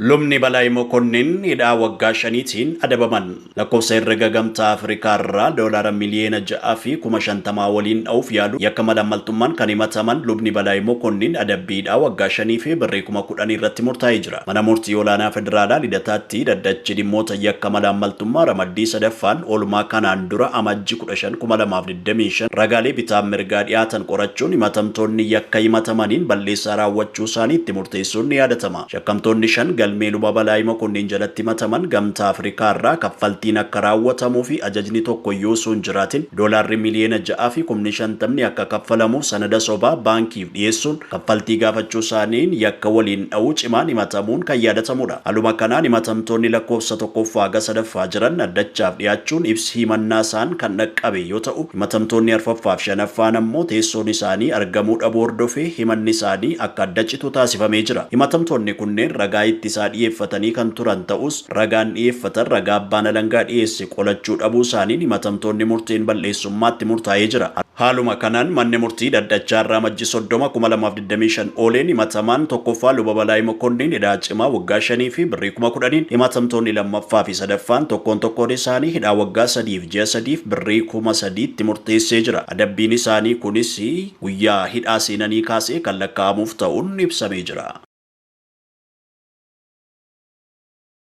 Lubni Balaa Mokonnin hidhaa waggaa shaniitiin adabaman lakkoofsa herrega gamtaa Afrikaa irraa doolaara miliyoona 6.50 waliin dha'uuf yaalu yakka malaammaltummaan kan himataman Lubni Balaa Mokonnin adabbiidhaa waggaa shanii fi birrii 10,000 irratti murtaa'ee jira. Mana murtii olaanaa federaalaa Lidataatti dhaddachi dhimmoota yakka malaammaltummaa ramaddii sadaffaan oolmaa kanaan dura amajji 15 2025 ragaalee bitaa mirgaa dhiyaatan qorachuun himatamtoonni yakka himatamaniin balleessaa raawwachuu isaaniitti murteessuun ni yaadatama. Shakkamtoonni shan galmee Luba Balaa Mokonnin jalatti himataman gamtaa Afrikaa irraa kaffaltiin akka raawwatamuu fi ajajni tokko iyyuu osoo hin jiraatin doolaarri miliyoona 6.50 akka kaffalamu sanada sobaa baankiif dhiyeessuun kaffaltii gaafachuu isaaniin yakka waliin dha'uu cimaan himatamuun kan yaadatamudha. Haaluma kanaan himatamtoonni lakkoofsa tokkoffaa haga sadaffaa jiran dhaddachaaf dhiyaachuun ibsi himannaa isaan kan dhaqqabe yoo ta'u, himatamtoonni arfaffaaf shanaffaan ammoo teessoon isaanii argamuu dhabuu hordofee himanni isaanii akka adda citu taasifamee jira. Himatamtoonni kunneen ragaa ittisaa dhiyeeffatanii kan turan ta'us ragaan dhiyeeffatan ragaa abbaan alangaa dhiyeesse qolachuu dhabuu isaaniin himatamtoonni murtiin balleessummaatti murtaa'ee jira. Haaluma kanaan manni murtii dhaddachaa irraa amajji 30 2025 ooleen himatamaan tokkoffaa Luba Balaa Mokonnin hidhaa cimaa waggaa 5 fi birrii 10,000 himatamtoonni lammaffaa fi sadaffaan tokkoon isaanii hidhaa waggaa 3 fi ji'a 3 fi birrii 3,000 murteessee jira. Adabbiin isaanii kunis guyyaa hidhaa seenanii kaasee kan lakkaa'amuuf ta'uun ibsamee jira.